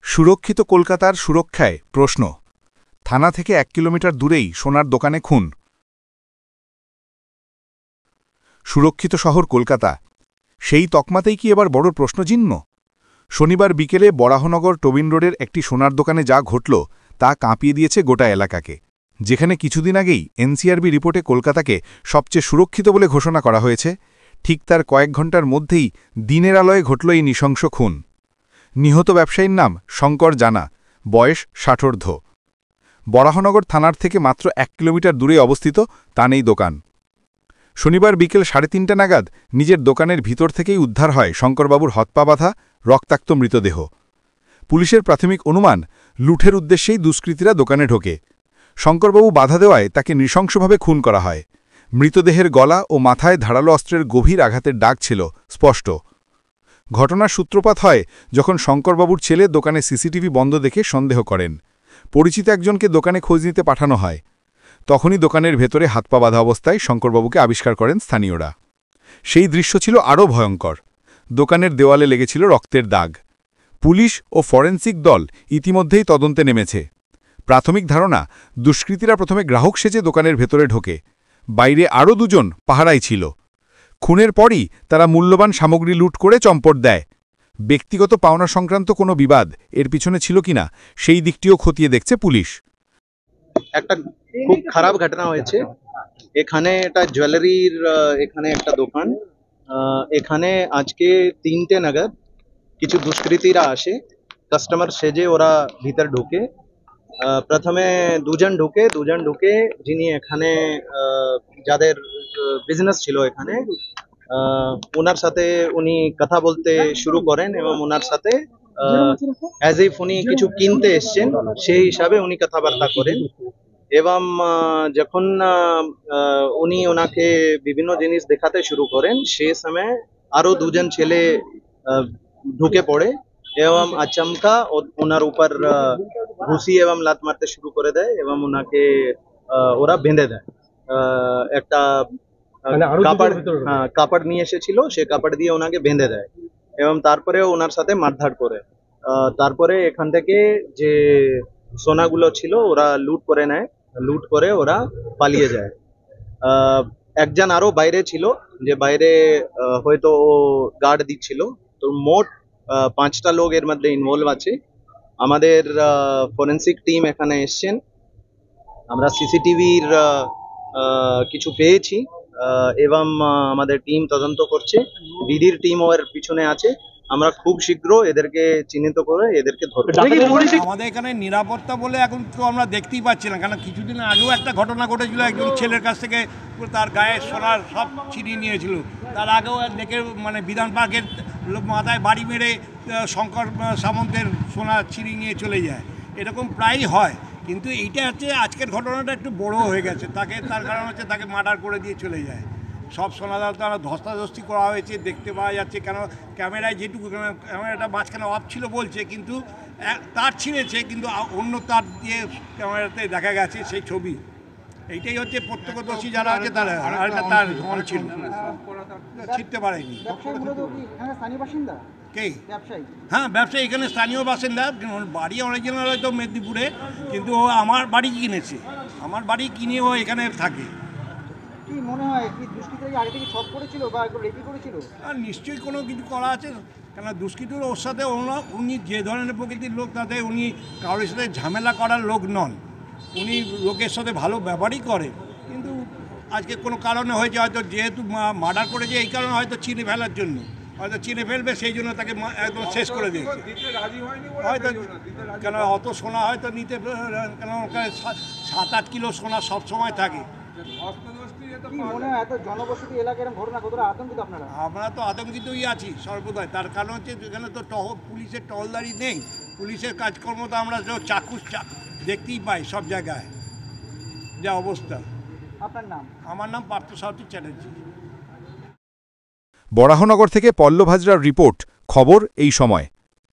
সুরক্ষিত কলকাতার সুরক্ষায় প্রশ্ন। থানা থেকে 1 কিলোমিটার দূরেই সোনার দোকানে খুন। সুরক্ষিত শহর কলকাতা, সেই তকমাতেই কি এবার বড় প্রশ্নচিহ্ন? শনিবার বিকেলে বরাহনগর টোবিন রোডের একটি সোনার দোকানে যা ঘটল তা কাঁপিয়ে দিয়েছে গোটা এলাকাকে। যেখানে কিছুদিন আগেই এনসিআরবি রিপোর্টে কলকাতাকে সবচেয়ে সুরক্ষিত বলে ঘোষণা করা হয়েছে, ঠিক তার কয়েক ঘণ্টার মধ্যেই দিনের আলোয় ঘটল এই নৃশংস খুন। নিহত ব্যবসায়ীর নাম শঙ্কর জানা, বয়স 60 বরাহনগর থানার থেকে মাত্র 1 কিলোমিটার দূরে অবস্থিত তার এই দোকান। শনিবার বিকেল 3:30 নাগাদ নিজের দোকানের ভিতর থেকেই উদ্ধার হয় শঙ্করবাবুর হাত-পা বাঁধা রক্তাক্ত মৃতদেহ। পুলিশের প্রাথমিক অনুমান, লুঠের উদ্দেশ্যেই দুষ্কৃতীরা দোকানে ঢোকে। শঙ্করবাবু বাধা দেওয়ায় তাকে নৃশংসভাবে খুন করা হয়। মৃতদেহের গলা ও মাথায় ধারালো অস্ত্রের গভীর আঘাতের দাগ ছিল স্পষ্ট। ঘটনার সূত্রপাত হয় যখন শঙ্করবাবুর ছেলে দোকানে সিসিটিভি বন্ধ দেখে সন্দেহ করেন। পরিচিত একজনকে দোকানে খোঁজ নিতে পাঠানো হয়। তখনই দোকানের ভেতরে হাত-পা বাঁধা অবস্থায় শঙ্করবাবুকে আবিষ্কার করেন স্থানীয়রা। সেই দৃশ্য ছিল আরও ভয়ঙ্কর। দোকানের দেওয়ালে লেগেছিল রক্তের দাগ। পুলিশ ও ফরেনসিক দল ইতিমধ্যেই তদন্তে নেমেছে। প্রাথমিক ধারণা, দুষ্কৃতীরা প্রথমে গ্রাহক সেজে দোকানের ভেতরে ঢোকে। বাইরে আরও 2 জন পাহারায় ছিল। খুনের পরই তারা মূল্যবান সামগ্রী লুট করে চম্পট দেয়। ব্যক্তিগত পাওনা সংক্রান্ত কোনো বিবাদ এর পিছনে ছিল কিনা সেই দিকটিও খতিয়ে দেখছে পুলিশ। একটা খুব খারাপ ঘটনা হয়েছে। এখানে একটা জুয়েলারির এখানে একটা দোকান। এখানে আজকে 3টে নাগাদ কিছু দুষ্কৃতীরা আসে, কাস্টমার সেজে ওরা ভিতর ঢোকে। প্রথমে 2 জন ঢুকে যিনি এখানে যাদের বিজনেস ছিল এখানে, ওনার সাথে উনি কথা বলতে শুরু করেন এবং ওনার সাথে অ্যাজ ইফ উনি কিছু কিনতে এসছেন সেই হিসাবে উনি কথাবার্তা করেন। এবং যখন উনি ওনাকে বিভিন্ন জিনিস দেখাতে শুরু করেন সেই সময় আরো 2 জন ছেলে ঢুকে পড়ে এবং আচমকা ওনার উপর ঘুষি এবং লাত মারতে শুরু করে দেয় এবং ওনাকে ওরা বেঁধে দেয়। একটা কাপড় নিয়ে এসেছিল, সে কাপড় দিয়ে ওনাকে বেঁধে দেয় এবং তারপরে ওনার সাথে মারধর করে। তারপরে এখান থেকে যে সোনাগুলো ছিল ওরা লুট করে নেয়, লুট করে ওরা পালিয়ে যায়। একজন আরো বাইরে ছিল, যে বাইরে হয়তো ও গার্ড দিচ্ছিল। তো মোট 5টা লোক এর মধ্যে ইনভলভ আছে। আমাদের ফরেনসিক টিম এখানে এসছেন। আমরা সিসিটিভির কিছু পেয়েছি এবং আমাদের টিম তদন্ত করছে। বিডির টিম ওর পিছনে আছে। আমরা খুব শীঘ্র এদেরকে চিহ্নিত করে এদেরকে ধরব। আমাদের এখানে নিরাপত্তা বলে এখন তো আমরা দেখতেই পাচ্ছি না, কারণ কিছুদিন আগেও একটা ঘটনা ঘটেছিল, একজন ছেলের কাছ থেকে তার গায়ে সোনার সব ছিনিয়ে নিয়েছিল। তার আগেও দেখে বিধান পার্কের মাথায় বাড়ি মেরে শঙ্কর সামন্তের সোনা ছিনিয়ে নিয়ে চলে যায়। এরকম প্রায়ই হয়, কিন্তু এইটা হচ্ছে আজকের ঘটনাটা একটু বড় হয়ে গেছে। তার কারণ হচ্ছে তাকে মার্ডার করে দিয়ে চলে যায়। সব সোনাদার তারা ধস্তাধস্তি করা হয়েছে, দেখতে পাওয়া যাচ্ছে। কেন ক্যামেরায় যেটুকু ক্যামেরাটা মাঝখানে অফ ছিল বলছে, কিন্তু তার ছিঁড়েছে, কিন্তু অন্য তার দিয়ে ক্যামেরাতে দেখা গেছে সেই ছবি। এইটাই হচ্ছে প্রত্যক্ষদর্শী যারা আছে তারা, আর তার ধন ছিল, ছিঁড়তে পারেনি। কে? হ্যাঁ, ব্যবসায়ী এখানে স্থানীয় বাসিন্দা। বাড়ি অরিজিনাল হয়তো মেদিনীপুরে, কিন্তু ও আমার বাড়ি কিনেছে। আমার বাড়ি কিনে ও এখানে থাকে। কি মনে হয়, কি দুষ্কৃতীরা আগে থেকে ছক করেছিল বা একটু রেডি করেছিল? নিশ্চয়ই কোনো কিছু করা আছে, কেন দুষ্কৃতীর ওর সাথে উনি যে ধরনের প্রকৃতির লোক, তাতে উনি কারোর সাথে ঝামেলা করার লোক নন। উনি লোকের সাথে ভালো ব্যবহারই করে, কিন্তু আজকে কোনো কারণে হয়েছে, হয়তো যেহেতু মার্ডার করেছে এই কারণে হয়তো চিনে ফেলার জন্য, হয়তো চিনে ফেলবে সেই জন্য তাকে একদম শেষ করে দিয়েছে হয়তো। কেন অত সোনা হয়তো নিতে, কেন 7-8 কিলো সোনা সব সময় থাকে। আমরা তো আতঙ্কিতই আছি সর্বদাই। তার কারণ হচ্ছে এখানে তো পুলিশের টহলদারি নেই, পুলিশের কাজকর্ম তো আমরা চাক্ষুষ দেখতেই পাই সব জায়গায়, যা অবস্থা। আপনার নাম? আমার নাম পার্থসারথী চ্যাটার্জি। বরাহনগর থেকে পল্লব হাজরার রিপোর্ট, খবর এই সময়।